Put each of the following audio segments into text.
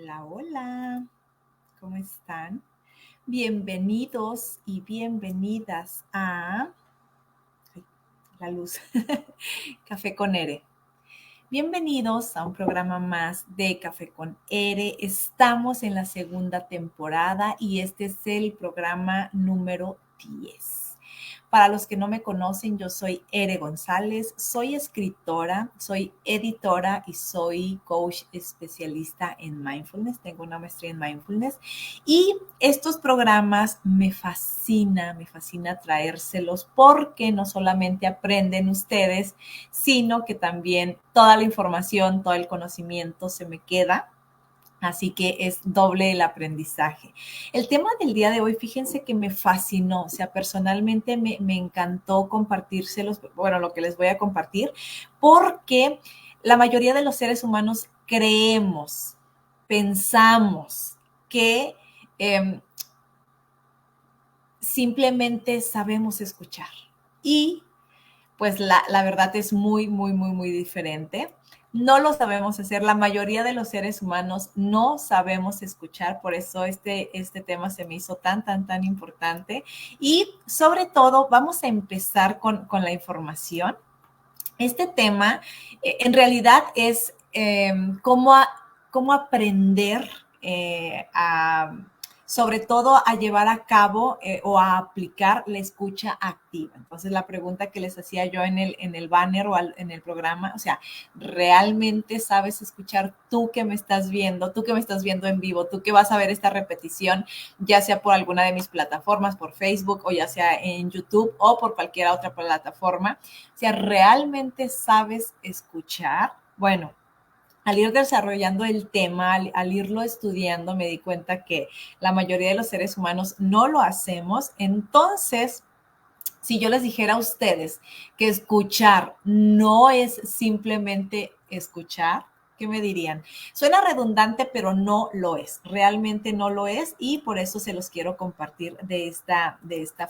Hola, hola, ¿cómo están? Bienvenidos y bienvenidas a ay, la luz, Café con Ere. Bienvenidos a un programa más de Café con Ere. Estamos en la segunda temporada y este es el programa número 10. Para los que no me conocen, yo soy Ere González, soy escritora, soy editora y soy coach especialista en mindfulness. Tengo una maestría en mindfulness y estos programas me fascina traérselos porque no solamente aprenden ustedes, sino que también toda la información, todo el conocimiento se me queda. Así que es doble el aprendizaje. El tema del día de hoy, fíjense que me fascinó, o sea, personalmente me encantó compartírselos, bueno, lo que les voy a compartir, porque la mayoría de los seres humanos creemos, pensamos que simplemente sabemos escuchar. Y pues la verdad es muy diferente. No lo sabemos hacer. La mayoría de los seres humanos no sabemos escuchar. Por eso este tema se me hizo tan importante. Y sobre todo, vamos a empezar con la información. Este tema en realidad es cómo aprender a sobre todo a llevar a cabo o a aplicar la escucha activa. Entonces, la pregunta que les hacía yo en el banner o en el programa, o sea, ¿realmente sabes escuchar tú que me estás viendo, tú que me estás viendo en vivo, tú que vas a ver esta repetición, ya sea por alguna de mis plataformas, por Facebook o ya sea en YouTube o por cualquier otra plataforma? O sea, ¿realmente sabes escuchar? Bueno, al ir desarrollando el tema, al irlo estudiando, me di cuenta que la mayoría de los seres humanos no lo hacemos. Entonces, si yo les dijera a ustedes que escuchar no es simplemente escuchar, ¿qué me dirían? Suena redundante, pero no lo es. Realmente no lo es y por eso se los quiero compartir de esta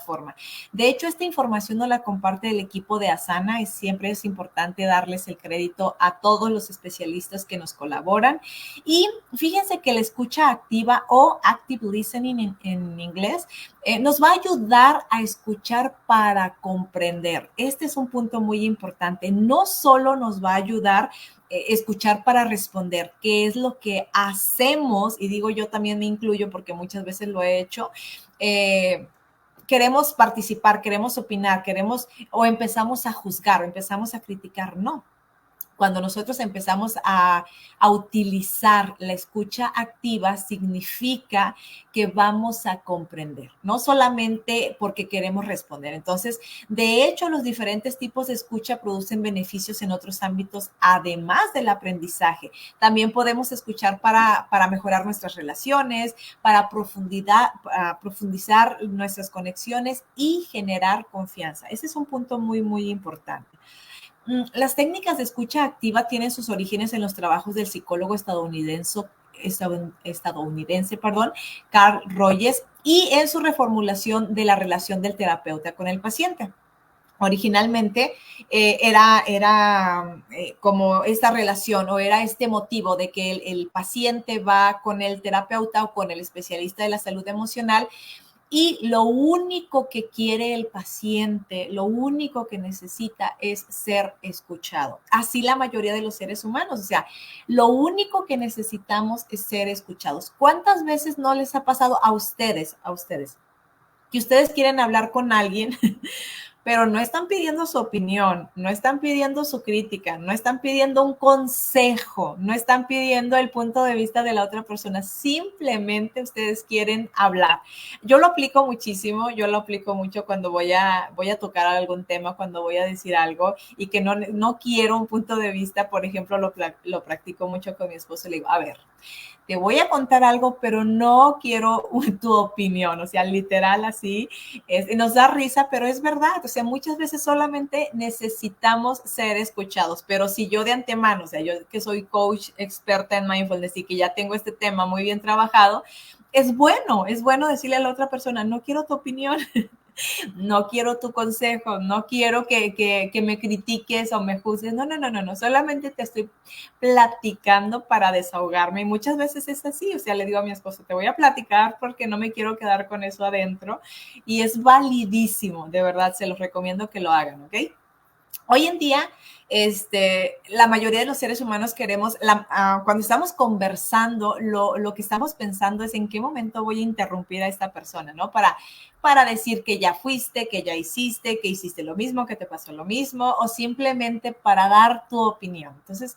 forma. De hecho, esta información no la comparte el equipo de Asana y siempre es importante darles el crédito a todos los especialistas que nos colaboran. Y fíjense que la escucha activa o active listening en inglés nos va a ayudar a escuchar para comprender. Este es un punto muy importante. No solo nos va a ayudar escuchar para responder, que es lo que hacemos, y digo yo también me incluyo porque muchas veces lo he hecho, queremos participar, queremos opinar, queremos o empezamos a juzgar o empezamos a criticar. No, cuando nosotros empezamos a utilizar la escucha activa, significa que vamos a comprender, no solamente porque queremos responder. Entonces, de hecho, los diferentes tipos de escucha producen beneficios en otros ámbitos, además del aprendizaje. También podemos escuchar para mejorar nuestras relaciones, para profundizar nuestras conexiones y generar confianza. Ese es un punto muy importante. Las técnicas de escucha activa tienen sus orígenes en los trabajos del psicólogo estadounidense, Carl Rogers, y en su reformulación de la relación del terapeuta con el paciente. Originalmente era como esta relación o era este motivo de que el paciente va con el terapeuta o con el especialista de la salud emocional y lo único que quiere el paciente, lo único que necesita es ser escuchado. Así la mayoría de los seres humanos, o sea, lo único que necesitamos es ser escuchados. ¿Cuántas veces no les ha pasado a ustedes, que ustedes quieren hablar con alguien pero no están pidiendo su opinión, no están pidiendo su crítica, no están pidiendo un consejo, no están pidiendo el punto de vista de la otra persona, simplemente ustedes quieren hablar? Yo lo aplico muchísimo, yo lo aplico mucho cuando voy a tocar algún tema, cuando voy a decir algo y que no quiero un punto de vista. Por ejemplo, lo practico mucho con mi esposo, le digo, a ver, te voy a contar algo, pero no quiero tu opinión, o sea, literal así, nos da risa, pero es verdad, o sea, muchas veces solamente necesitamos ser escuchados, pero si yo de antemano, o sea, yo que soy coach experta en mindfulness y que ya tengo este tema muy bien trabajado, es bueno decirle a la otra persona, no quiero tu opinión, no quiero tu consejo, no quiero que me critiques o me juzgues, no, solamente te estoy platicando para desahogarme y muchas veces es así, o sea, le digo a mi esposo, te voy a platicar porque no me quiero quedar con eso adentro y es validísimo, de verdad, se los recomiendo que lo hagan, ¿ok? Hoy en día, la mayoría de los seres humanos queremos, cuando estamos conversando, lo que estamos pensando es en qué momento voy a interrumpir a esta persona, ¿no? Para decir que ya fuiste, que ya hiciste, que hiciste lo mismo, que te pasó lo mismo, o simplemente para dar tu opinión. Entonces,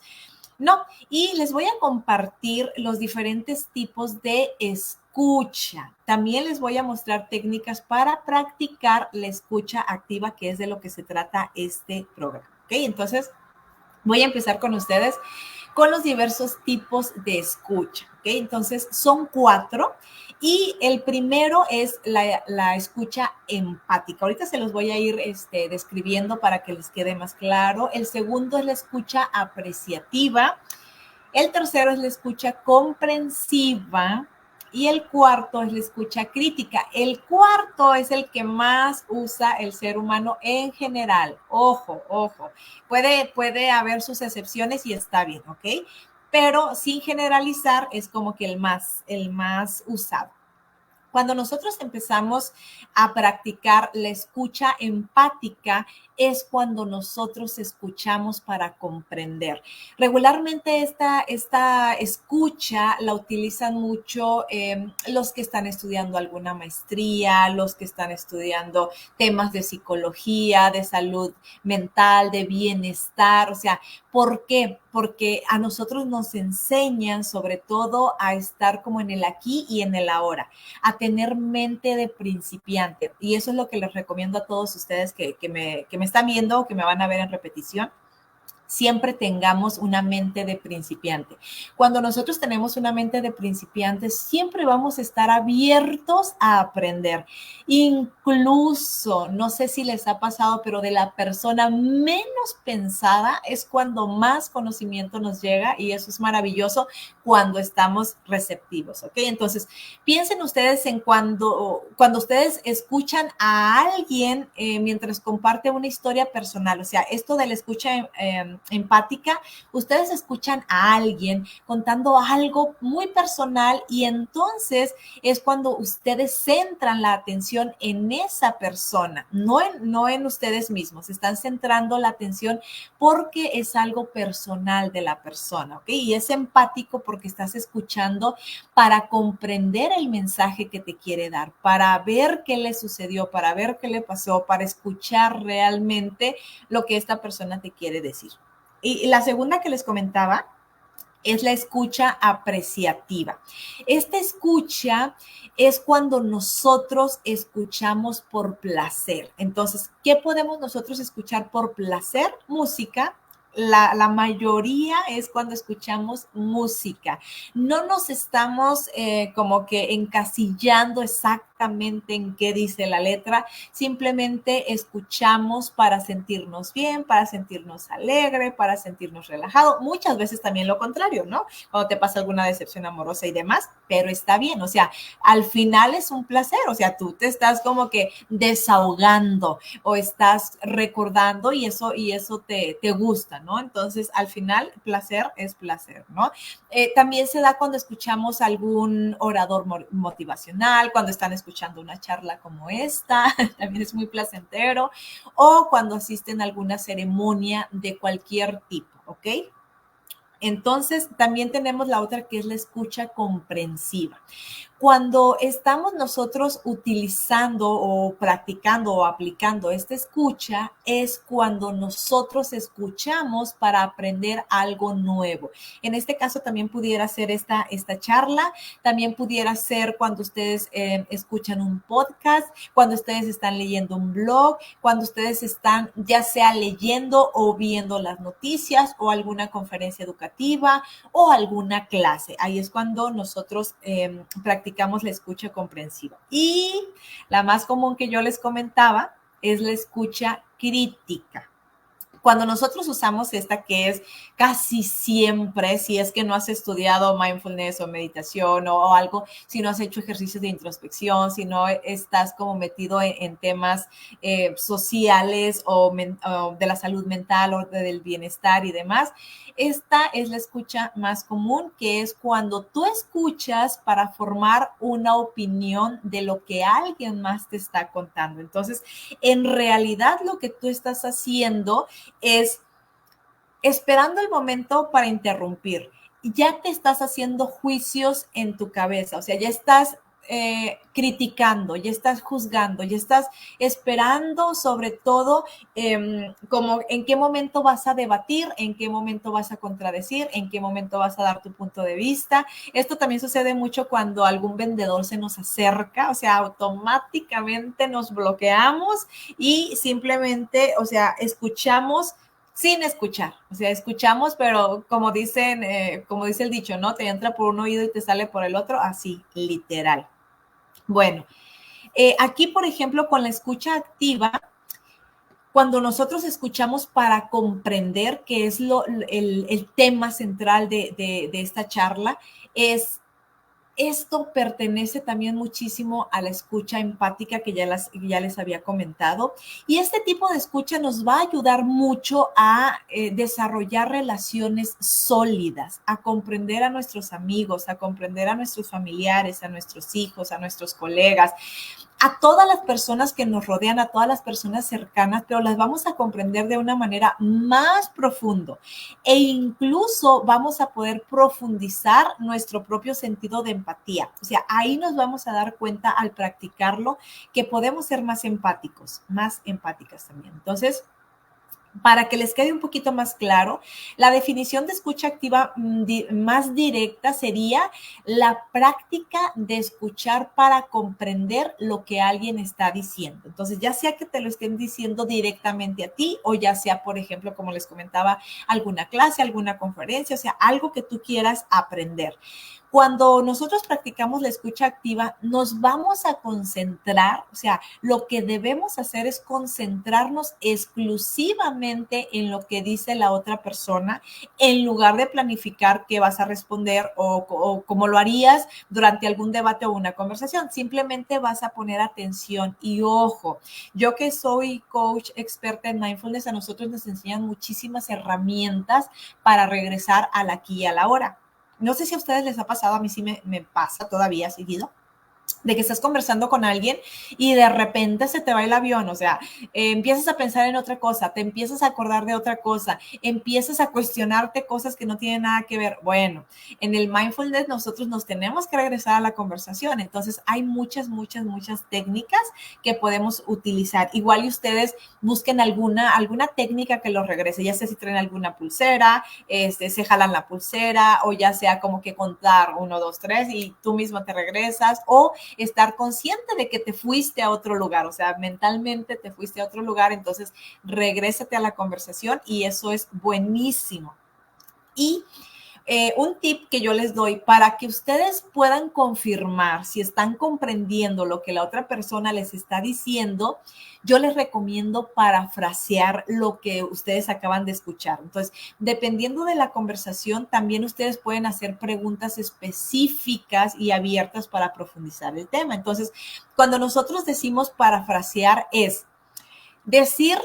no, y les voy a compartir los diferentes tipos de escucha. También les voy a mostrar técnicas para practicar la escucha activa, que es de lo que se trata este programa. ¿Ok? Entonces, voy a empezar con ustedes con los diversos tipos de escucha. ¿Ok? Entonces, son 4 y el primero es la escucha empática. Ahorita se los voy a ir describiendo para que les quede más claro. El segundo es la escucha apreciativa. El tercero es la escucha comprensiva. Y el cuarto es la escucha crítica. El cuarto es el que más usa el ser humano en general. Ojo, ojo. Puede haber sus excepciones y está bien, ¿ok? Pero sin generalizar es como que el más usado. Cuando nosotros empezamos a practicar la escucha empática, es cuando nosotros escuchamos para comprender. Regularmente esta escucha la utilizan mucho los que están estudiando alguna maestría, los que están estudiando temas de psicología, de salud mental, de bienestar. O sea, ¿por qué? Porque a nosotros nos enseñan sobre todo a estar como en el aquí y en el ahora, a tener mente de principiante. Y eso es lo que les recomiendo a todos ustedes que me están viendo o que me van a ver en repetición. Siempre tengamos una mente de principiante. Cuando nosotros tenemos una mente de principiante, siempre vamos a estar abiertos a aprender. Incluso, no sé si les ha pasado, pero de la persona menos pensada es cuando más conocimiento nos llega y eso es maravilloso cuando estamos receptivos, ¿ok? Entonces, piensen ustedes en cuando ustedes escuchan a alguien mientras comparte una historia personal, o sea, esto de la escucha empática, ustedes escuchan a alguien contando algo muy personal y entonces es cuando ustedes centran la atención en esa persona, no en ustedes mismos, están centrando la atención porque es algo personal de la persona, ¿ok? Y es empático porque estás escuchando para comprender el mensaje que te quiere dar, para ver qué le sucedió, para ver qué le pasó, para escuchar realmente lo que esta persona te quiere decir. Y la segunda que les comentaba es la escucha apreciativa. Esta escucha es cuando nosotros escuchamos por placer. Entonces, ¿qué podemos nosotros escuchar por placer? Música. La mayoría es cuando escuchamos música. No nos estamos como que encasillando exactamente en qué dice la letra, simplemente escuchamos para sentirnos bien, para sentirnos alegre, para sentirnos relajado. Muchas veces también lo contrario, ¿no? Cuando te pasa alguna decepción amorosa y demás, pero está bien, o sea, al final es un placer, o sea, tú te estás como que desahogando o estás recordando y eso te gusta, ¿no? Entonces, al final, placer es placer, ¿no? También se da cuando escuchamos algún orador motivacional, cuando están escuchando una charla como esta, también es muy placentero, o cuando asisten a alguna ceremonia de cualquier tipo, ¿ok? Entonces, también tenemos la otra que es la escucha comprensiva. Cuando estamos nosotros utilizando o practicando o aplicando esta escucha, es cuando nosotros escuchamos para aprender algo nuevo. En este caso también pudiera ser esta charla, también pudiera ser cuando ustedes escuchan un podcast, cuando ustedes están leyendo un blog, cuando ustedes están ya sea leyendo o viendo las noticias o alguna conferencia educativa o alguna clase. Ahí es cuando nosotros practicamos la escucha comprensiva. Y la más común que yo les comentaba es la escucha crítica. Cuando nosotros usamos esta, que es casi siempre, si es que no has estudiado mindfulness o meditación o algo, si no has hecho ejercicios de introspección, si no estás como metido en temas sociales o de la salud mental o del bienestar y demás, esta es la escucha más común, que es cuando tú escuchas para formar una opinión de lo que alguien más te está contando. Entonces, en realidad lo que tú estás haciendo es esperando el momento para interrumpir. Ya te estás haciendo juicios en tu cabeza, o sea, ya estás criticando, ya estás juzgando, ya estás esperando sobre todo como en qué momento vas a debatir, en qué momento vas a contradecir, en qué momento vas a dar tu punto de vista. Esto también sucede mucho cuando algún vendedor se nos acerca, o sea, automáticamente nos bloqueamos y simplemente, o sea, escuchamos sin escuchar, o sea, escuchamos, pero como dicen, como dice el dicho, ¿no? Te entra por un oído y te sale por el otro, así, literal. Bueno, aquí, por ejemplo, con la escucha activa, cuando nosotros escuchamos para comprender qué es el tema central de esta charla, es esto pertenece también muchísimo a la escucha empática que ya les había comentado. Y este tipo de escucha nos va a ayudar mucho a desarrollar relaciones sólidas, a comprender a nuestros amigos, a comprender a nuestros familiares, a nuestros hijos, a nuestros colegas, a todas las personas que nos rodean, a todas las personas cercanas, pero las vamos a comprender de una manera más profunda e incluso vamos a poder profundizar nuestro propio sentido de empatía. O sea, ahí nos vamos a dar cuenta al practicarlo que podemos ser más empáticos, más empáticas también. Entonces, para que les quede un poquito más claro, la definición de escucha activa más directa sería la práctica de escuchar para comprender lo que alguien está diciendo. Entonces, ya sea que te lo estén diciendo directamente a ti o ya sea, por ejemplo, como les comentaba, alguna clase, alguna conferencia, o sea, algo que tú quieras aprender. Cuando nosotros practicamos la escucha activa, nos vamos a concentrar, o sea, lo que debemos hacer es concentrarnos exclusivamente en lo que dice la otra persona, en lugar de planificar qué vas a responder o cómo lo harías durante algún debate o una conversación. Simplemente vas a poner atención y ojo, yo que soy coach experta en mindfulness, a nosotros nos enseñan muchísimas herramientas para regresar al aquí y a la hora. No sé si a ustedes les ha pasado, a mí sí me pasa todavía seguido, de que estás conversando con alguien y de repente se te va el avión, o sea, empiezas a pensar en otra cosa, te empiezas a acordar de otra cosa, empiezas a cuestionarte cosas que no tienen nada que ver. Bueno, en el mindfulness nosotros nos tenemos que regresar a la conversación, entonces hay muchas técnicas que podemos utilizar. Igual y ustedes busquen alguna técnica que los regrese, ya sea si traen alguna pulsera, se jalan la pulsera o ya sea como que contar 1, 2, 3 y tú mismo te regresas o estar consciente de que te fuiste a otro lugar, o sea, mentalmente te fuiste a otro lugar, entonces regrésate a la conversación y eso es buenísimo. Y un tip que yo les doy para que ustedes puedan confirmar si están comprendiendo lo que la otra persona les está diciendo, yo les recomiendo parafrasear lo que ustedes acaban de escuchar. Entonces, dependiendo de la conversación, también ustedes pueden hacer preguntas específicas y abiertas para profundizar el tema. Entonces, cuando nosotros decimos parafrasear es decir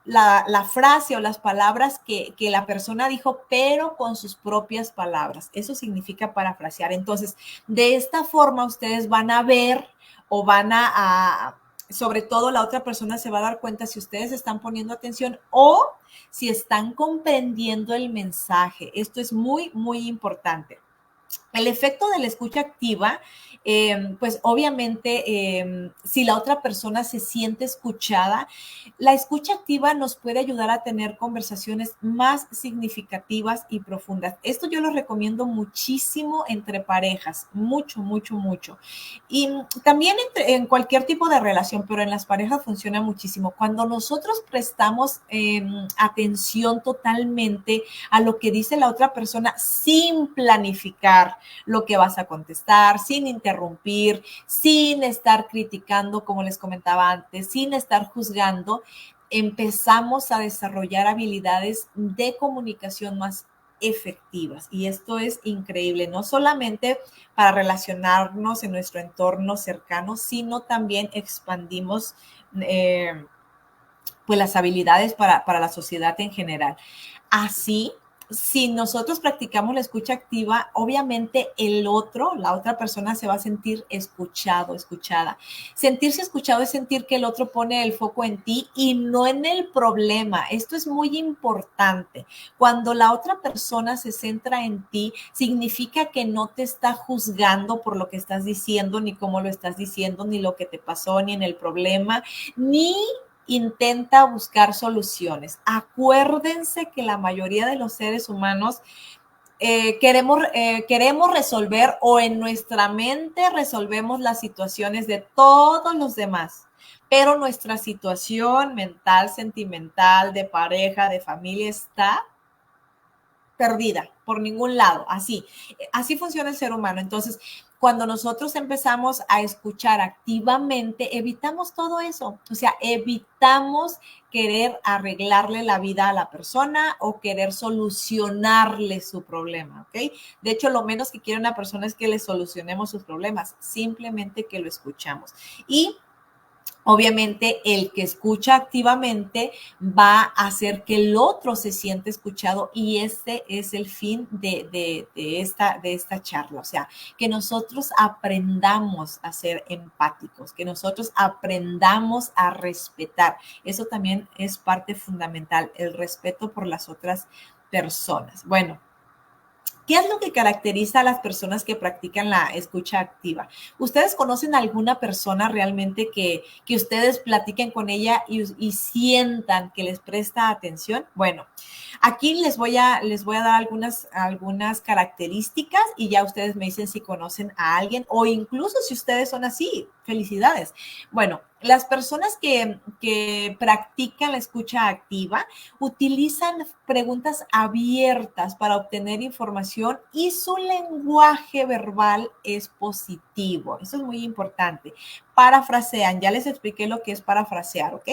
la frase o las palabras que la persona dijo, pero con sus propias palabras. Eso significa parafrasear. Entonces, de esta forma ustedes van a ver o van sobre todo la otra persona se va a dar cuenta si ustedes están poniendo atención o si están comprendiendo el mensaje. Esto es muy importante. El efecto de la escucha activa, pues obviamente, si la otra persona se siente escuchada, la escucha activa nos puede ayudar a tener conversaciones más significativas y profundas. Esto yo lo recomiendo muchísimo entre parejas, mucho. Y también en cualquier tipo de relación, pero en las parejas funciona muchísimo. Cuando nosotros prestamos atención totalmente a lo que dice la otra persona sin planificar lo que vas a contestar, sin interrumpir, sin estar criticando, como les comentaba antes, sin estar juzgando, empezamos a desarrollar habilidades de comunicación más efectivas. Y esto es increíble, no solamente para relacionarnos en nuestro entorno cercano, sino también expandimos pues las habilidades para la sociedad en general. Así, si nosotros practicamos la escucha activa, obviamente la otra persona se va a sentir escuchado, escuchada. Sentirse escuchado es sentir que el otro pone el foco en ti y no en el problema. Esto es muy importante. Cuando la otra persona se centra en ti, significa que no te está juzgando por lo que estás diciendo, ni cómo lo estás diciendo, ni lo que te pasó, ni en el problema, ni intenta buscar soluciones. Acuérdense que la mayoría de los seres humanos queremos resolver, o en nuestra mente resolvemos las situaciones de todos los demás, pero nuestra situación mental, sentimental, de pareja, de familia está perdida por ningún lado. Así funciona el ser humano. Entonces, cuando nosotros empezamos a escuchar activamente, evitamos todo eso. O sea, evitamos querer arreglarle la vida a la persona o querer solucionarle su problema, ¿ok? De hecho, lo menos que quiere una persona es que le solucionemos sus problemas, simplemente que lo escuchamos. Y obviamente, el que escucha activamente va a hacer que el otro se siente escuchado, y este es el fin de esta charla. O sea, que nosotros aprendamos a ser empáticos, que nosotros aprendamos a respetar. Eso también es parte fundamental, el respeto por las otras personas. Bueno, ¿qué es lo que caracteriza a las personas que practican la escucha activa? ¿Ustedes conocen a alguna persona realmente que ustedes platiquen con ella y sientan que les presta atención? Bueno, aquí les voy a dar algunas características y ya ustedes me dicen si conocen a alguien, o incluso si ustedes son así. Felicidades. Bueno, las personas que practican la escucha activa utilizan preguntas abiertas para obtener información, y su lenguaje verbal es positivo. Eso es muy importante. Parafrasean, ya les expliqué lo que es parafrasear, ¿ok?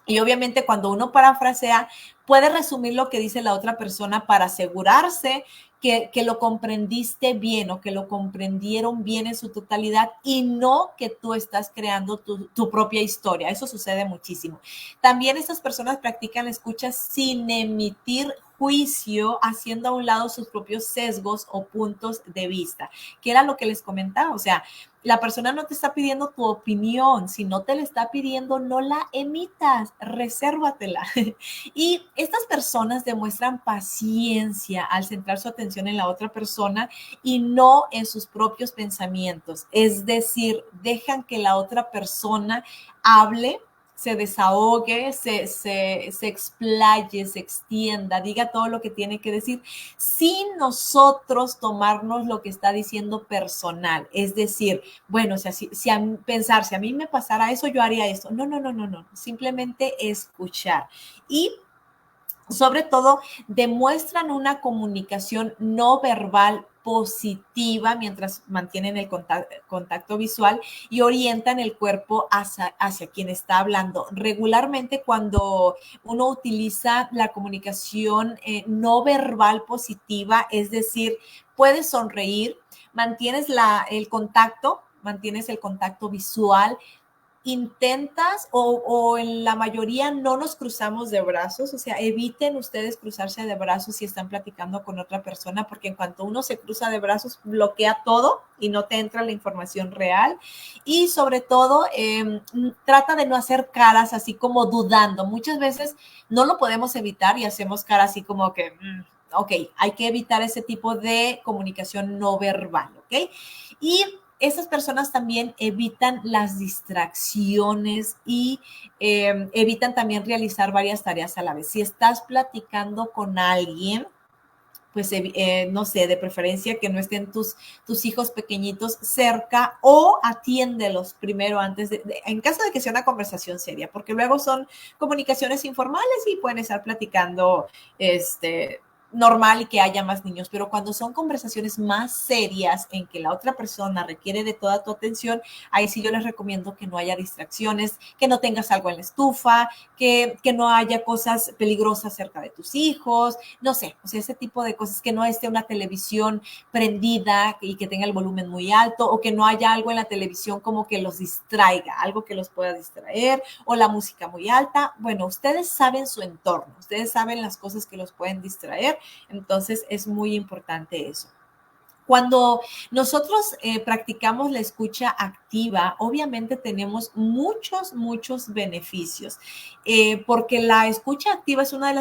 Y obviamente cuando uno parafrasea, puede resumir lo que dice la otra persona para asegurarse que lo comprendiste bien, o que lo comprendieron bien en su totalidad, y no que tú estás creando tu propia historia. Eso sucede muchísimo. También estas personas practican la escucha sin emitir juicio, haciendo a un lado sus propios sesgos o puntos de vista, que era lo que les comentaba. O sea, la persona no te está pidiendo tu opinión. Si no te la está pidiendo, no la emitas, resérvatela. Y estas personas demuestran paciencia al centrar su atención en la otra persona y no en sus propios pensamientos. Es decir, dejan que la otra persona hable, se desahogue, se explaye, se extienda, diga todo lo que tiene que decir, sin nosotros tomarnos lo que está diciendo personal. Es decir, bueno, o sea, pensar, si a mí me pasara eso, yo haría esto. No, no, no, no, no. Simplemente escuchar. Y sobre todo, demuestran una comunicación no verbal positiva mientras mantienen el contacto visual, y orientan el cuerpo hacia quien está hablando. Regularmente, cuando uno utiliza la comunicación no verbal positiva, es decir, puedes sonreír, mantienes el contacto visual, intentas, o en la mayoría no nos cruzamos de brazos. O sea, eviten ustedes cruzarse de brazos si están platicando con otra persona, porque en cuanto uno se cruza de brazos, bloquea todo y no te entra la información real. Y sobre todo, trata de no hacer caras así como dudando. Muchas veces no lo podemos evitar y hacemos cara así como que, ok, hay que evitar ese tipo de comunicación no verbal, ¿ok? Y esas personas también evitan las distracciones y evitan también realizar varias tareas a la vez. Si estás platicando con alguien, pues no sé, de preferencia que no estén tus hijos pequeñitos cerca, o atiéndelos primero en caso de que sea una conversación seria, porque luego son comunicaciones informales y pueden estar platicando normal y que haya más niños, pero cuando son conversaciones más serias en que la otra persona requiere de toda tu atención, ahí sí yo les recomiendo que no haya distracciones, que no tengas algo en la estufa, que no haya cosas peligrosas cerca de tus hijos, no sé, o sea, ese tipo de cosas, que no esté una televisión prendida y que tenga el volumen muy alto, o que no haya algo en la televisión como que los distraiga, algo que los pueda distraer, o la música muy alta. Bueno, ustedes saben su entorno, ustedes saben las cosas que los pueden distraer, entonces es muy importante eso. Cuando nosotros practicamos la escucha activa, obviamente tenemos muchos beneficios, porque la escucha activa es una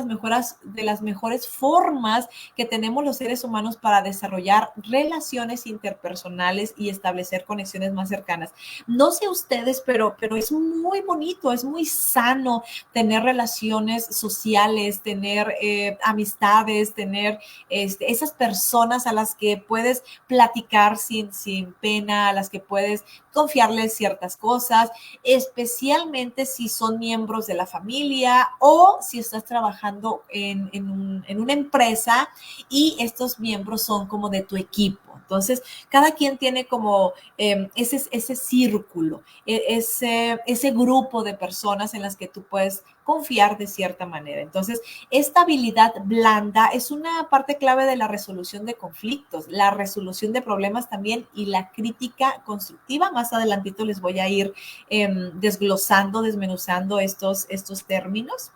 de las mejores formas que tenemos los seres humanos para desarrollar relaciones interpersonales y establecer conexiones más cercanas. No sé ustedes, pero es muy bonito, es muy sano tener relaciones sociales, tener amistades, tener esas personas a las que puedes platicar sin pena, a las que puedes confiarles ciertas cosas, especialmente si son miembros de la familia o si estás trabajando en una empresa y estos miembros son como de tu equipo. Entonces, cada quien tiene como ese círculo, ese grupo de personas en las que tú puedes confiar de cierta manera. Entonces, esta habilidad blanda es una parte clave de la resolución de conflictos, la resolución de problemas también y la crítica constructiva. Más adelantito les voy a ir desglosando, desmenuzando estos términos.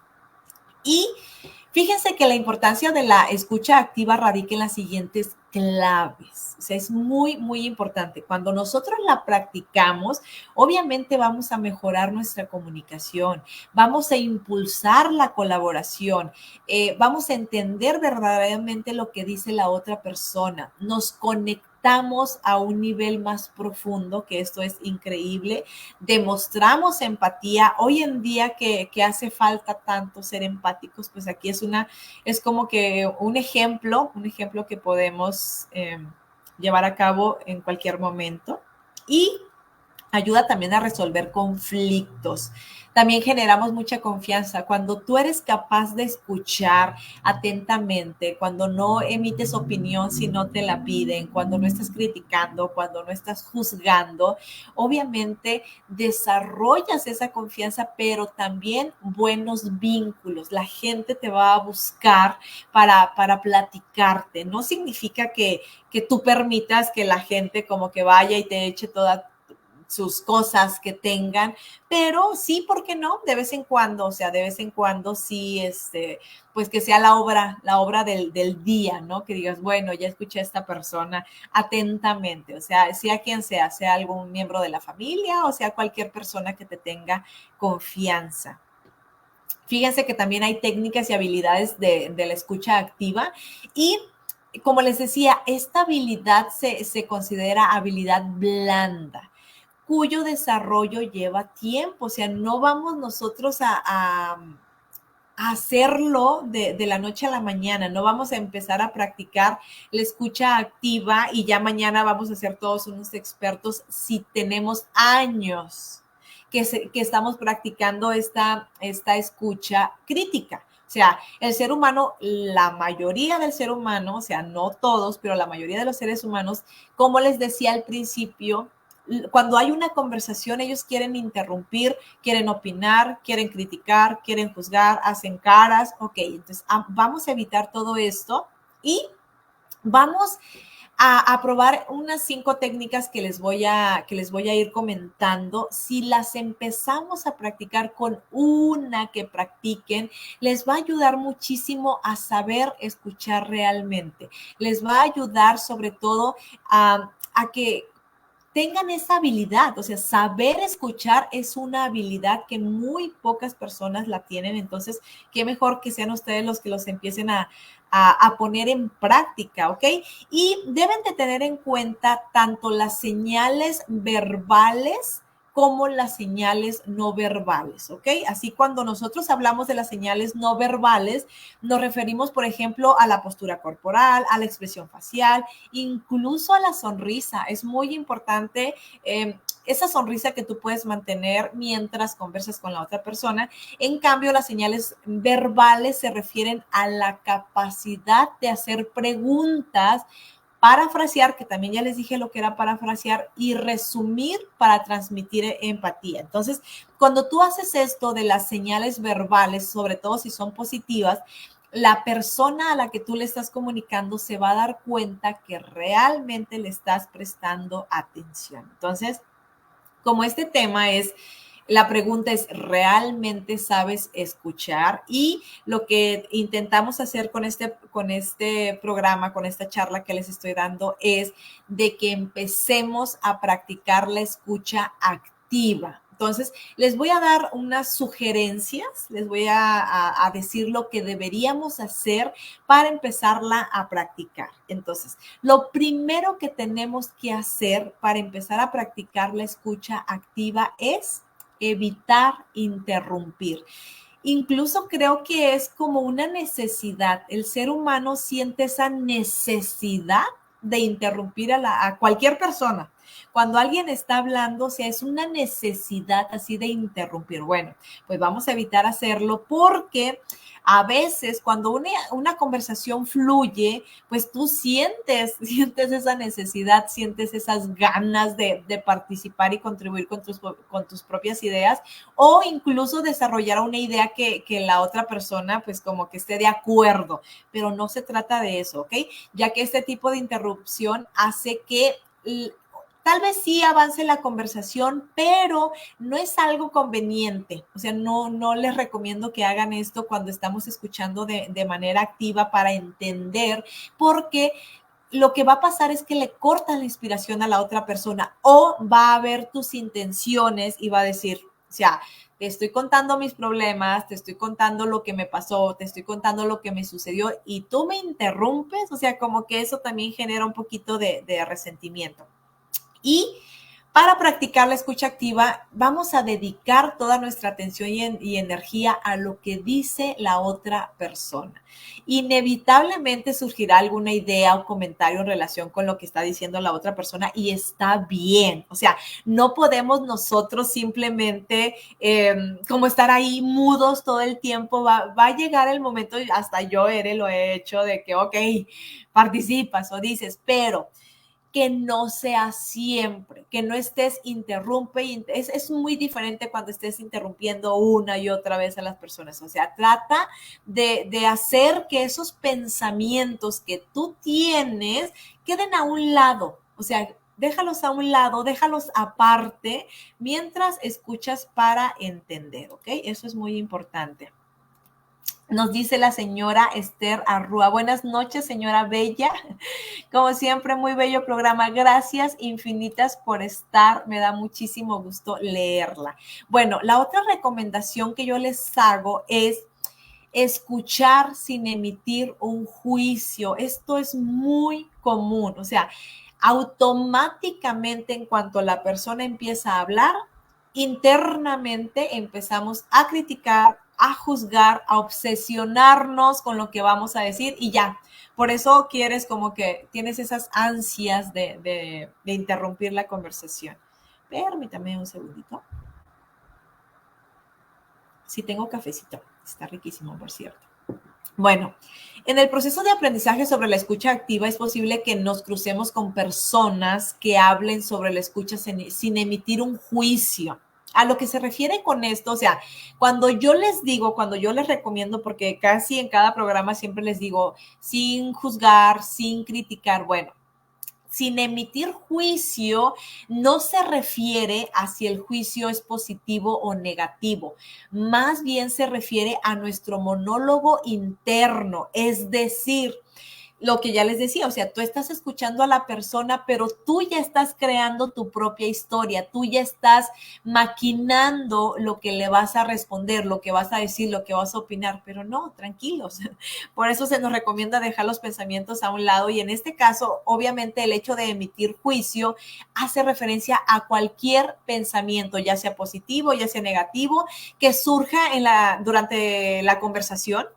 Y fíjense que la importancia de la escucha activa radica en las siguientes claves. O sea, es muy importante. Cuando nosotros la practicamos, obviamente vamos a mejorar nuestra comunicación, vamos a impulsar la colaboración, vamos a entender verdaderamente lo que dice la otra persona, nos conectamos a un nivel más profundo, que esto es increíble, demostramos empatía. Hoy en día que hace falta tanto ser empáticos, pues aquí es como que un ejemplo que podemos llevar a cabo en cualquier momento. Y ayuda también a resolver conflictos. También generamos mucha confianza. Cuando tú eres capaz de escuchar atentamente, cuando no emites opinión si no te la piden, cuando no estás criticando, cuando no estás juzgando, obviamente desarrollas esa confianza, pero también buenos vínculos. La gente te va a buscar para platicarte. No significa que tú permitas que la gente como que vaya y te eche toda sus cosas que tengan, pero sí, ¿por qué no? De vez en cuando, o sea, de vez en cuando sí, pues que sea la obra del día, ¿no? Que digas, bueno, ya escuché a esta persona atentamente, o sea quien sea algún miembro de la familia o sea cualquier persona que te tenga confianza. Fíjense que también hay técnicas y habilidades de la escucha activa y como les decía, esta habilidad se considera habilidad blanda, cuyo desarrollo lleva tiempo, o sea, no vamos nosotros a hacerlo de la noche a la mañana, no vamos a empezar a practicar la escucha activa y ya mañana vamos a ser todos unos expertos si tenemos años que estamos practicando esta escucha crítica. O sea, el ser humano, la mayoría del ser humano, o sea, no todos, pero la mayoría de los seres humanos, como les decía al principio, cuando hay una conversación, ellos quieren interrumpir, quieren opinar, quieren criticar, quieren juzgar, hacen caras. Ok, entonces vamos a evitar todo esto y vamos a probar unas 5 técnicas que les voy a ir comentando. Si las empezamos a practicar con una que practiquen, les va a ayudar muchísimo a saber escuchar realmente. Les va a ayudar sobre todo a que tengan esa habilidad, o sea, saber escuchar es una habilidad que muy pocas personas la tienen, entonces, qué mejor que sean ustedes los que los empiecen a poner en práctica, ¿ok? Y deben de tener en cuenta tanto las señales verbales como las señales no verbales, ¿ok? Así cuando nosotros hablamos de las señales no verbales, nos referimos, por ejemplo, a la postura corporal, a la expresión facial, incluso a la sonrisa. Es muy importante esa sonrisa que tú puedes mantener mientras conversas con la otra persona. En cambio, las señales verbales se refieren a la capacidad de hacer preguntas, parafrasear, que también ya les dije lo que era parafrasear, y resumir para transmitir empatía. Entonces, cuando tú haces esto de las señales verbales, sobre todo si son positivas, la persona a la que tú le estás comunicando se va a dar cuenta que realmente le estás prestando atención. Entonces, como este tema es, la pregunta es, ¿realmente sabes escuchar? Y lo que intentamos hacer con este programa, con esta charla que les estoy dando, es de que empecemos a practicar la escucha activa. Entonces, les voy a dar unas sugerencias, les voy a decir lo que deberíamos hacer para empezarla a practicar. Entonces, lo primero que tenemos que hacer para empezar a practicar la escucha activa es evitar interrumpir. Incluso creo que es como una necesidad. El ser humano siente esa necesidad de interrumpir a cualquier persona. Cuando alguien está hablando, o sea, es una necesidad así de interrumpir. Bueno, pues vamos a evitar hacerlo porque a veces cuando una conversación fluye, pues tú sientes esa necesidad, sientes esas ganas de participar y contribuir con tus propias ideas, o incluso desarrollar una idea que la otra persona pues como que esté de acuerdo, pero no se trata de eso, ¿ok? Ya que este tipo de interrupción hace que tal vez sí avance la conversación, pero no es algo conveniente. O sea, no les recomiendo que hagan esto cuando estamos escuchando de manera activa para entender, porque lo que va a pasar es que le cortan la inspiración a la otra persona o va a ver tus intenciones y va a decir, o sea, te estoy contando mis problemas, te estoy contando lo que me pasó, te estoy contando lo que me sucedió y tú me interrumpes. O sea, como que eso también genera un poquito de resentimiento. Y para practicar la escucha activa, vamos a dedicar toda nuestra atención y energía a lo que dice la otra persona. Inevitablemente surgirá alguna idea o comentario en relación con lo que está diciendo la otra persona y está bien. O sea, no podemos nosotros simplemente como estar ahí mudos todo el tiempo. Va a llegar el momento, hasta yo, lo he hecho, de que, ok, participas o dices, pero que no sea siempre, que no estés interrumpe. Es muy diferente cuando estés interrumpiendo una y otra vez a las personas. O sea, trata de hacer que esos pensamientos que tú tienes queden a un lado. O sea, déjalos a un lado, déjalos aparte mientras escuchas para entender, ¿ok? Eso es muy importante. Nos dice la señora Esther Arrúa. Buenas noches, señora Bella. Como siempre, muy bello programa. Gracias infinitas por estar. Me da muchísimo gusto leerla. Bueno, la otra recomendación que yo les hago es escuchar sin emitir un juicio. Esto es muy común. O sea, automáticamente en cuanto la persona empieza a hablar, internamente empezamos a criticar, a juzgar, a obsesionarnos con lo que vamos a decir y ya. Por eso quieres como que tienes esas ansias de interrumpir la conversación. Permítame un segundito. Sí tengo cafecito. Está riquísimo, por cierto. Bueno, en el proceso de aprendizaje sobre la escucha activa es posible que nos crucemos con personas que hablen sobre la escucha sin emitir un juicio. A lo que se refiere con esto, o sea, cuando yo les recomiendo, porque casi en cada programa siempre les digo, sin juzgar, sin criticar, bueno, sin emitir juicio, no se refiere a si el juicio es positivo o negativo, más bien se refiere a nuestro monólogo interno, es decir, lo que ya les decía, o sea, tú estás escuchando a la persona, pero tú ya estás creando tu propia historia, tú ya estás maquinando lo que le vas a responder, lo que vas a decir, lo que vas a opinar, pero no, tranquilos. Por eso se nos recomienda dejar los pensamientos a un lado y en este caso, obviamente el hecho de emitir juicio hace referencia a cualquier pensamiento, ya sea positivo, ya sea negativo, que surja durante la conversación,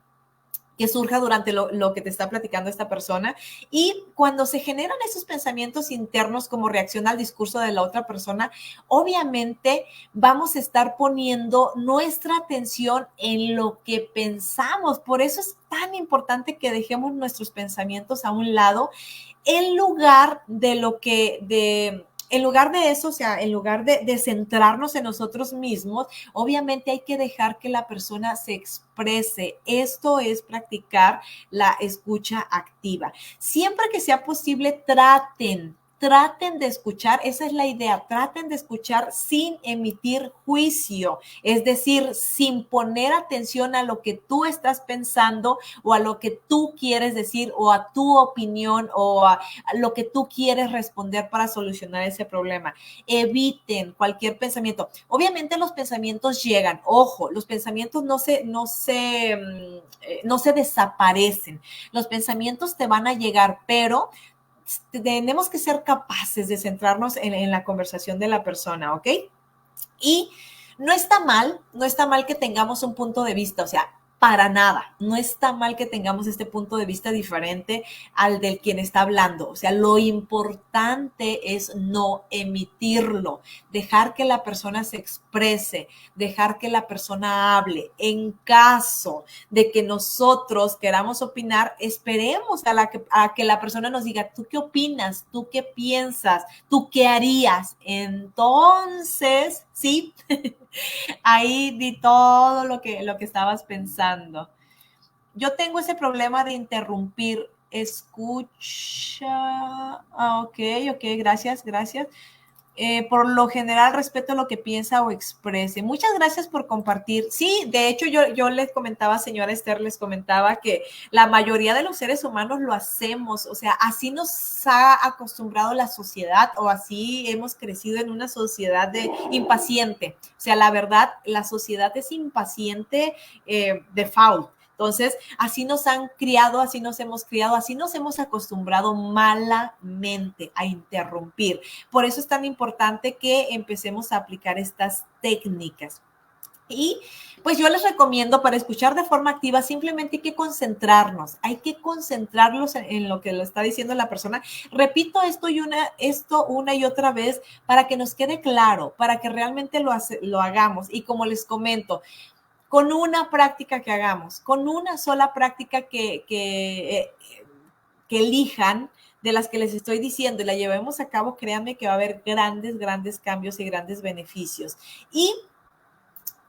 que surja durante lo que te está platicando esta persona. Y cuando se generan esos pensamientos internos como reacción al discurso de la otra persona, obviamente vamos a estar poniendo nuestra atención en lo que pensamos. Por eso es tan importante que dejemos nuestros pensamientos a un lado en lugar de en lugar de eso, o sea, en lugar de centrarnos en nosotros mismos, obviamente hay que dejar que la persona se exprese. Esto es practicar la escucha activa. Siempre que sea posible, traten de escuchar, esa es la idea, traten de escuchar sin emitir juicio, es decir, sin poner atención a lo que tú estás pensando o a lo que tú quieres decir o a tu opinión o a lo que tú quieres responder para solucionar ese problema. Eviten cualquier pensamiento. Obviamente los pensamientos llegan, ojo, los pensamientos no se desaparecen. Los pensamientos te van a llegar, pero tenemos que ser capaces de centrarnos en la conversación de la persona, ¿ok? Y no está mal que tengamos un punto de vista, o sea, para nada, no está mal que tengamos este punto de vista diferente al del quien está hablando. O sea, lo importante es no emitirlo, dejar que la persona se exprese, dejar que la persona hable. En caso de que nosotros queramos opinar, esperemos a que la persona nos diga, ¿tú qué opinas? ¿Tú qué piensas? ¿Tú qué harías? Entonces, sí, ahí di todo lo que estabas pensando. Yo tengo ese problema de interrumpir. Escucha. Ok, gracias, gracias. Por lo general respeto lo que piensa o exprese. Muchas gracias por compartir. Sí, de hecho yo les comentaba, señora Esther, les comentaba que la mayoría de los seres humanos lo hacemos, o sea, así nos ha acostumbrado la sociedad o así hemos crecido en una sociedad de impaciente. O sea, la verdad, la sociedad es impaciente default. Entonces, así nos han criado, así nos hemos criado, así nos hemos acostumbrado malamente a interrumpir. Por eso es tan importante que empecemos a aplicar estas técnicas. Y pues yo les recomiendo para escuchar de forma activa, simplemente hay que concentrarnos en lo que lo está diciendo la persona. Repito esto una y otra vez para que nos quede claro, para que realmente lo hagamos. Y como les comento, con una práctica que hagamos, con una sola práctica que elijan de las que les estoy diciendo y la llevemos a cabo, créanme que va a haber grandes, grandes cambios y grandes beneficios. Y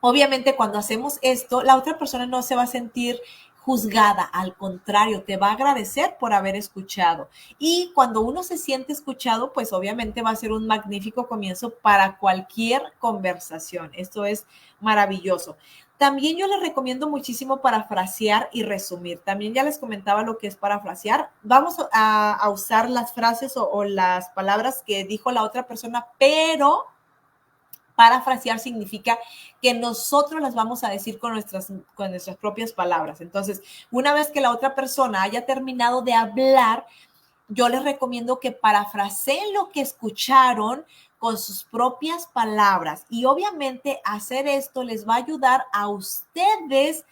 obviamente cuando hacemos esto, la otra persona no se va a sentir juzgada, al contrario, te va a agradecer por haber escuchado. Y cuando uno se siente escuchado, pues obviamente va a ser un magnífico comienzo para cualquier conversación. Esto es maravilloso. También yo les recomiendo muchísimo parafrasear y resumir. También ya les comentaba lo que es parafrasear. Vamos a usar las frases o las palabras que dijo la otra persona, pero parafrasear significa que nosotros las vamos a decir con nuestras propias palabras. Entonces, una vez que la otra persona haya terminado de hablar, yo les recomiendo que parafraseen lo que escucharon con sus propias palabras. Y obviamente hacer esto les va a ayudar a ustedes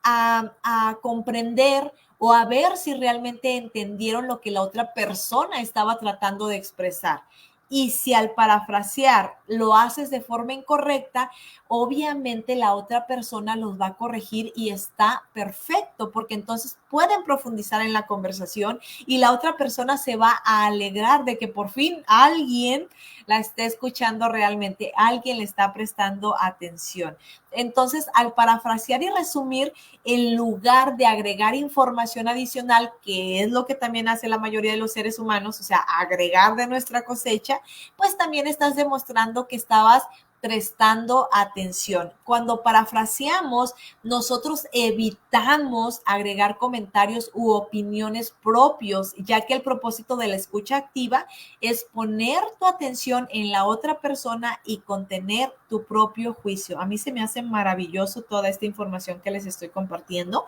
a comprender o a ver si realmente entendieron lo que la otra persona estaba tratando de expresar. Y si al parafrasear lo haces de forma incorrecta, obviamente la otra persona los va a corregir y está perfecto, porque entonces pueden profundizar en la conversación y la otra persona se va a alegrar de que por fin alguien la esté escuchando realmente, alguien le está prestando atención. Entonces, al parafrasear y resumir, en lugar de agregar información adicional, que es lo que también hace la mayoría de los seres humanos, o sea, agregar de nuestra cosecha, pues también estás demostrando que estabas prestando atención. Cuando parafraseamos, nosotros evitamos agregar comentarios u opiniones propios, ya que el propósito de la escucha activa es poner tu atención en la otra persona y contener tu propio juicio. A mí se me hace maravilloso toda esta información que les estoy compartiendo.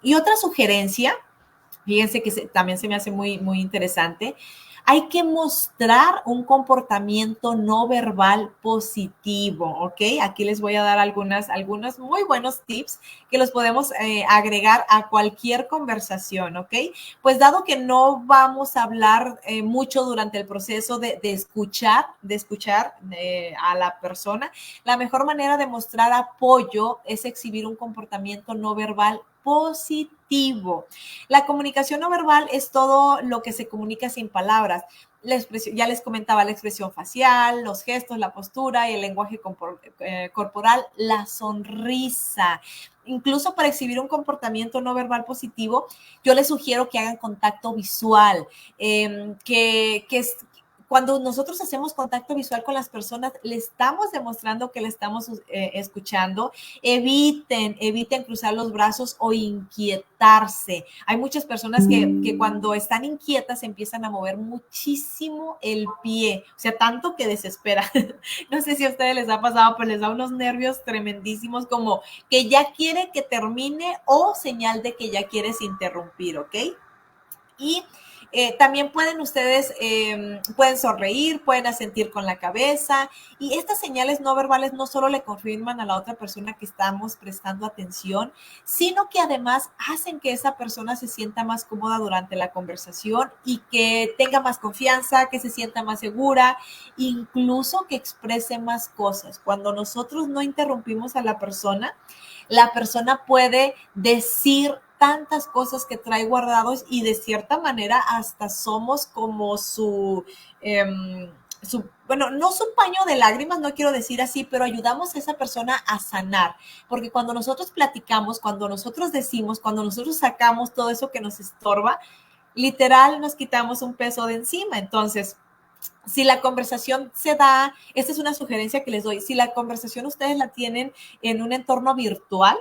Y otra sugerencia, fíjense que también se me hace muy, muy interesante. Hay que mostrar un comportamiento no verbal positivo, ¿ok? Aquí les voy a dar algunos muy buenos tips que los podemos agregar a cualquier conversación, ¿ok? Pues dado que no vamos a hablar mucho durante el proceso de escuchar a la persona, la mejor manera de mostrar apoyo es exhibir un comportamiento no verbal positivo. La comunicación no verbal es todo lo que se comunica sin palabras. La expresión, ya les comentaba, la expresión facial, los gestos, la postura y el lenguaje corporal, la sonrisa. Incluso para exhibir un comportamiento no verbal positivo, yo les sugiero que hagan contacto visual, cuando nosotros hacemos contacto visual con las personas, le estamos demostrando que le estamos escuchando. Eviten cruzar los brazos o inquietarse. Hay muchas personas que cuando están inquietas empiezan a mover muchísimo el pie, o sea, tanto que desespera. No sé si a ustedes les ha pasado, pero les da unos nervios tremendísimos, como que ya quiere que termine o señal de que ya quieres interrumpir, ¿ok? Y también pueden ustedes, pueden sonreír, pueden asentir con la cabeza, y estas señales no verbales no solo le confirman a la otra persona que estamos prestando atención, sino que además hacen que esa persona se sienta más cómoda durante la conversación y que tenga más confianza, que se sienta más segura, incluso que exprese más cosas. Cuando nosotros no interrumpimos a la persona puede decir tantas cosas que trae guardados y de cierta manera hasta somos como bueno, no su paño de lágrimas, no quiero decir así, pero ayudamos a esa persona a sanar, porque cuando nosotros platicamos, cuando nosotros decimos, cuando nosotros sacamos todo eso que nos estorba, literal nos quitamos un peso de encima. Entonces, si la conversación se da, esta es una sugerencia que les doy, si la conversación ustedes la tienen en un entorno virtual,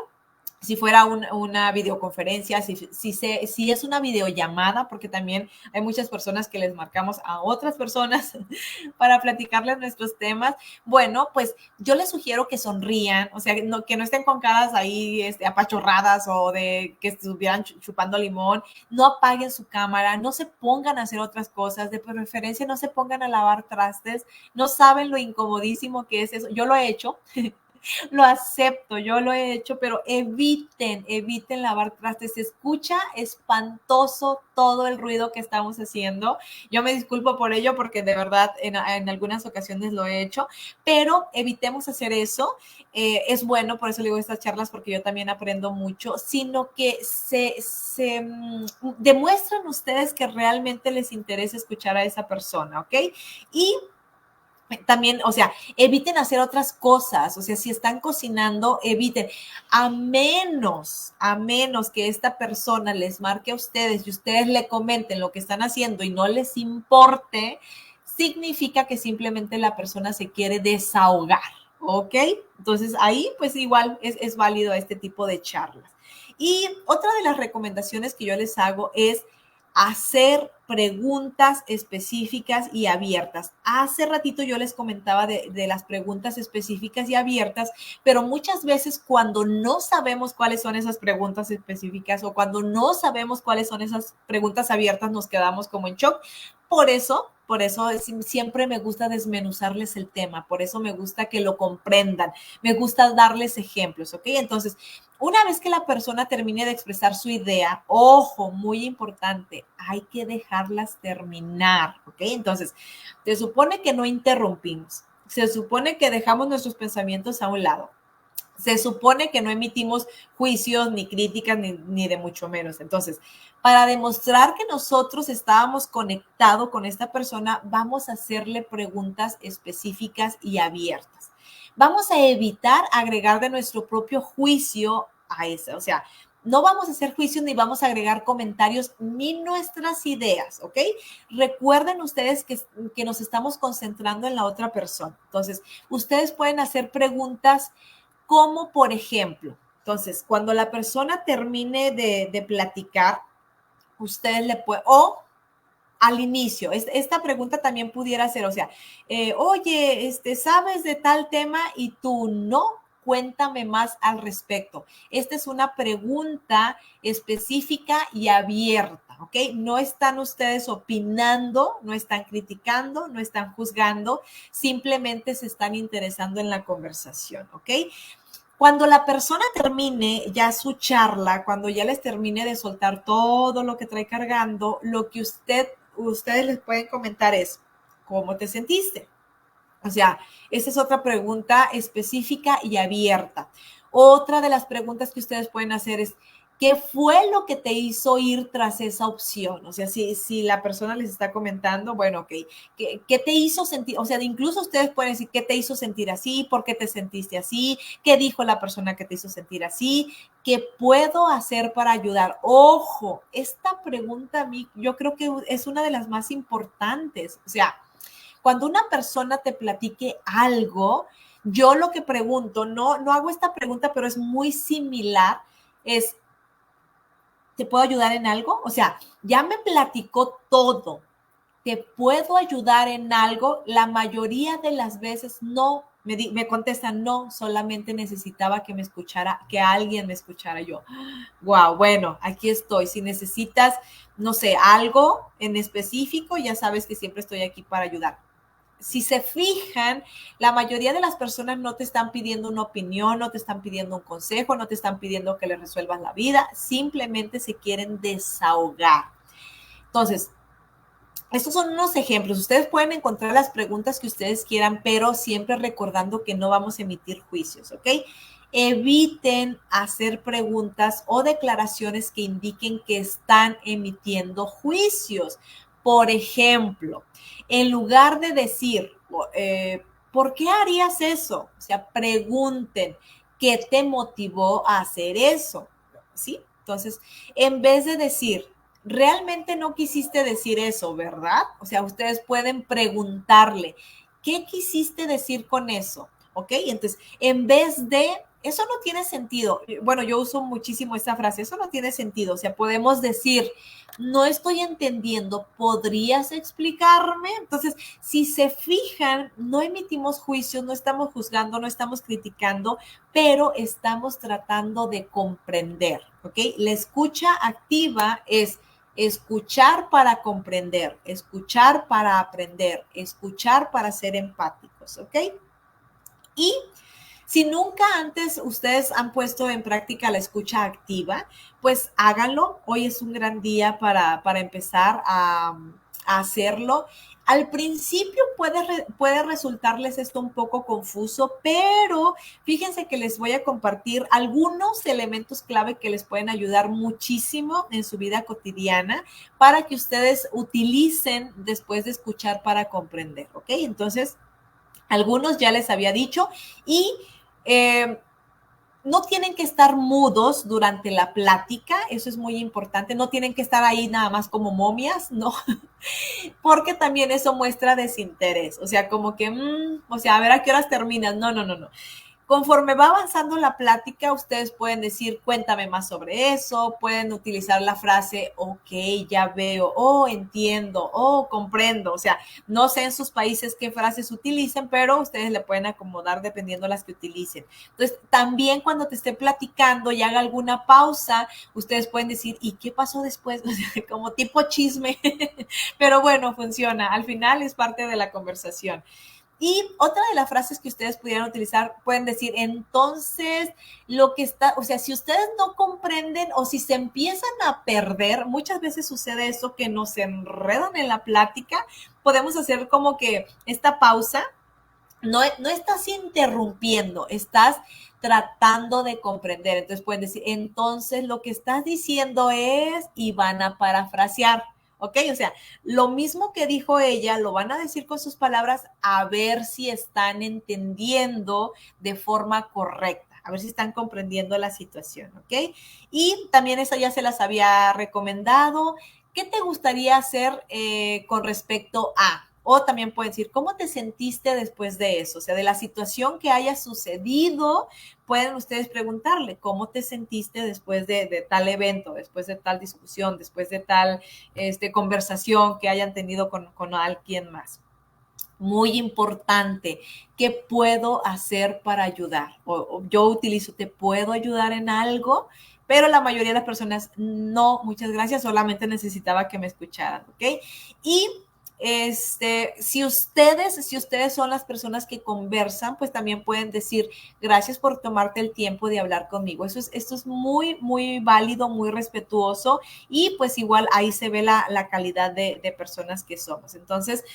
si fuera una videoconferencia, si es una videollamada, porque también hay muchas personas que les marcamos a otras personas para platicarles nuestros temas. Bueno, pues yo les sugiero que sonrían, o sea, que no estén con caras ahí apachorradas o de que estuvieran chupando limón. No apaguen su cámara, no se pongan a hacer otras cosas, de preferencia no se pongan a lavar trastes. No saben lo incomodísimo que es eso. Yo lo he hecho. Lo acepto, yo lo he hecho, pero eviten lavar trastes. Se escucha espantoso todo el ruido que estamos haciendo. Yo me disculpo por ello porque de verdad en algunas ocasiones lo he hecho, pero evitemos hacer eso. Es bueno, por eso le digo estas charlas, porque yo también aprendo mucho, sino que se demuestran ustedes que realmente les interesa escuchar a esa persona, ¿ok? Y también, o sea, eviten hacer otras cosas, o sea, si están cocinando, eviten, a menos que esta persona les marque a ustedes y ustedes le comenten lo que están haciendo y no les importe, significa que simplemente la persona se quiere desahogar, ¿ok? Entonces ahí pues igual es válido este tipo de charlas. Y otra de las recomendaciones que yo les hago es hacer preguntas específicas y abiertas. Hace ratito yo les comentaba de las preguntas específicas y abiertas, pero muchas veces cuando no sabemos cuáles son esas preguntas específicas o cuando no sabemos cuáles son esas preguntas abiertas, nos quedamos como en shock. Por eso siempre me gusta desmenuzarles el tema, por eso me gusta que lo comprendan, me gusta darles ejemplos, ¿ok? Entonces, una vez que la persona termine de expresar su idea, ojo, muy importante, hay que dejarlas terminar, ¿ok? Entonces, se supone que no interrumpimos, se supone que dejamos nuestros pensamientos a un lado, se supone que no emitimos juicios ni críticas ni de mucho menos. Entonces, para demostrar que nosotros estábamos conectados con esta persona, vamos a hacerle preguntas específicas y abiertas. Vamos a evitar agregar de nuestro propio juicio a esa. O sea, no vamos a hacer juicios ni vamos a agregar comentarios ni nuestras ideas, ¿ok? Recuerden ustedes que nos estamos concentrando en la otra persona. Entonces, ustedes pueden hacer preguntas como, por ejemplo, entonces, cuando la persona termine de platicar, ustedes le pueden, o al inicio, esta pregunta también pudiera ser, o sea, oye, ¿sabes de tal tema? Y tú no, cuéntame más al respecto. Esta es una pregunta específica y abierta, ¿ok? No están ustedes opinando, no están criticando, no están juzgando, simplemente se están interesando en la conversación, ¿ok? Cuando la persona termine ya su charla, cuando ya les termine de soltar todo lo que trae cargando, lo que ustedes les pueden comentar es, ¿cómo te sentiste? O sea, esa es otra pregunta específica y abierta. Otra de las preguntas que ustedes pueden hacer es, ¿qué fue lo que te hizo ir tras esa opción? O sea, si la persona les está comentando, bueno, ok, ¿qué te hizo sentir? O sea, incluso ustedes pueden decir, ¿qué te hizo sentir así? ¿Por qué te sentiste así? ¿Qué dijo la persona que te hizo sentir así? ¿Qué puedo hacer para ayudar? Ojo, esta pregunta a mí, yo creo que es una de las más importantes. O sea, cuando una persona te platique algo, yo lo que pregunto, no hago esta pregunta, pero es muy similar, es, ¿te puedo ayudar en algo? O sea, ya me platicó todo. ¿Te puedo ayudar en algo? La mayoría de las veces no. Me contestan, no, solamente necesitaba que me escuchara, que alguien me escuchara yo. Wow, bueno, aquí estoy. Si necesitas, no sé, algo en específico, ya sabes que siempre estoy aquí para ayudar. Si se fijan, la mayoría de las personas no te están pidiendo una opinión, no te están pidiendo un consejo, no te están pidiendo que les resuelvas la vida, simplemente se quieren desahogar. Entonces, estos son unos ejemplos. Ustedes pueden encontrar las preguntas que ustedes quieran, pero siempre recordando que no vamos a emitir juicios, ¿ok? Eviten hacer preguntas o declaraciones que indiquen que están emitiendo juicios. Por ejemplo, en lugar de decir, ¿por qué harías eso? O sea, pregunten, ¿qué te motivó a hacer eso? ¿Sí? Entonces, en vez de decir, realmente no quisiste decir eso, ¿verdad? O sea, ustedes pueden preguntarle, ¿qué quisiste decir con eso? ¿Ok? Entonces, en vez de, eso no tiene sentido. Bueno, yo uso muchísimo esta frase, eso no tiene sentido. O sea, podemos decir, no estoy entendiendo, ¿podrías explicarme? Entonces, si se fijan, no emitimos juicios, no estamos juzgando, no estamos criticando, pero estamos tratando de comprender, ¿ok? La escucha activa es escuchar para comprender, escuchar para aprender, escuchar para ser empáticos, ¿ok? Y si nunca antes ustedes han puesto en práctica la escucha activa, pues háganlo. Hoy es un gran día para empezar a hacerlo. Al principio puede resultarles esto un poco confuso, pero fíjense que les voy a compartir algunos elementos clave que les pueden ayudar muchísimo en su vida cotidiana para que ustedes utilicen después de escuchar para comprender, ¿ok? Entonces, algunos ya les había dicho y eh, no tienen que estar mudos durante la plática, eso es muy importante, no tienen que estar ahí nada más como momias, no, porque también eso muestra desinterés, o sea, como que, o sea, a ver a qué horas terminas, no. Conforme va avanzando la plática, ustedes pueden decir, cuéntame más sobre eso, pueden utilizar la frase, ok, ya veo, oh, entiendo, oh, comprendo. O sea, no sé en sus países qué frases utilicen, pero ustedes le pueden acomodar dependiendo las que utilicen. Entonces, también cuando te esté platicando y haga alguna pausa, ustedes pueden decir, ¿y qué pasó después? O sea, como tipo chisme, pero bueno, funciona. Al final es parte de la conversación. Y otra de las frases que ustedes pudieran utilizar, pueden decir, entonces, lo que está, o sea, si ustedes no comprenden o si se empiezan a perder, muchas veces sucede eso que nos enredan en la plática, podemos hacer como que esta pausa, no estás interrumpiendo, estás tratando de comprender. Entonces pueden decir, entonces lo que estás diciendo es, y van a parafrasear. ¿Ok? O sea, lo mismo que dijo ella, lo van a decir con sus palabras a ver si están entendiendo de forma correcta. ver si están comprendiendo la situación, ¿ok? Y también eso ya se las había recomendado. ¿Qué te gustaría hacer con respecto a? O también pueden decir, ¿cómo te sentiste después de eso? O sea, de la situación que haya sucedido, pueden ustedes preguntarle, ¿cómo te sentiste después de tal evento, después de tal discusión, después de tal conversación que hayan tenido con alguien más? Muy importante, ¿qué puedo hacer para ayudar? O yo utilizo, ¿te puedo ayudar en algo? Pero la mayoría de las personas, no, muchas gracias, solamente necesitaba que me escucharan, ¿ok? Y si ustedes son las personas que conversan, pues también pueden decir, gracias por tomarte el tiempo de hablar conmigo. Esto es muy, muy válido, muy respetuoso y pues igual ahí se ve la calidad de personas que somos. Entonces,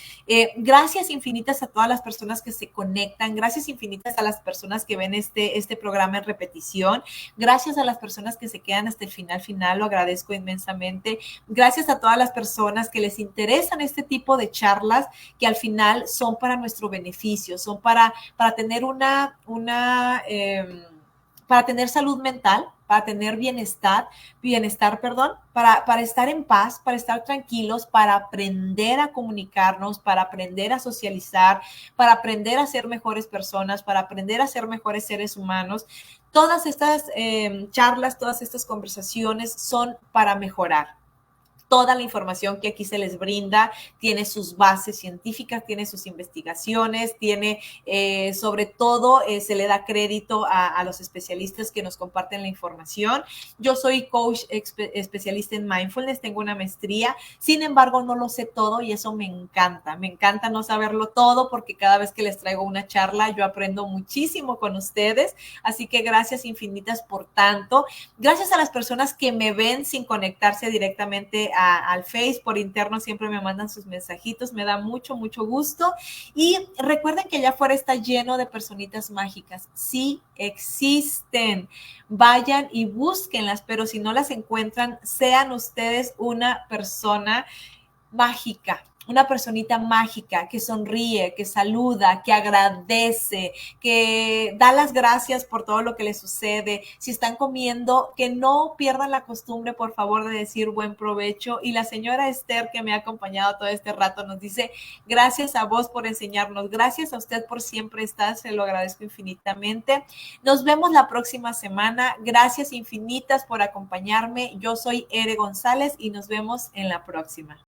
gracias infinitas a todas las personas que se conectan, gracias infinitas a las personas que ven este programa en repetición, gracias a las personas que se quedan hasta el final, lo agradezco inmensamente, gracias a todas las personas que les interesan este tipo de charlas que al final son para nuestro beneficio, son para tener para tener salud mental, para tener bienestar, perdón, para estar en paz, para estar tranquilos, para aprender a comunicarnos, para aprender a socializar, para aprender a ser mejores personas, para aprender a ser mejores seres humanos. Todas estas charlas, todas estas conversaciones son para mejorar. Toda la información que aquí se les brinda tiene sus bases científicas, tiene sus investigaciones, tiene sobre todo se le da crédito a los especialistas que nos comparten la información. Yo soy coach especialista en mindfulness, tengo una maestría, sin embargo no lo sé todo y eso me encanta no saberlo todo porque cada vez que les traigo una charla yo aprendo muchísimo con ustedes, así que gracias infinitas por tanto. Gracias a las personas que me ven sin conectarse directamente al Face, por interno siempre me mandan sus mensajitos, me da mucho, mucho gusto. Y recuerden que allá afuera está lleno de personitas mágicas. Sí existen. Vayan y búsquenlas, pero si no las encuentran, sean ustedes una persona mágica, una personita mágica que sonríe, que saluda, que agradece, que da las gracias por todo lo que les sucede. Si están comiendo, que no pierdan la costumbre, por favor, de decir buen provecho. Y la señora Esther, que me ha acompañado todo este rato, nos dice, gracias a vos por enseñarnos, gracias a usted por siempre estar, se lo agradezco infinitamente. Nos vemos la próxima semana. Gracias infinitas por acompañarme. Yo soy Ere González y nos vemos en la próxima.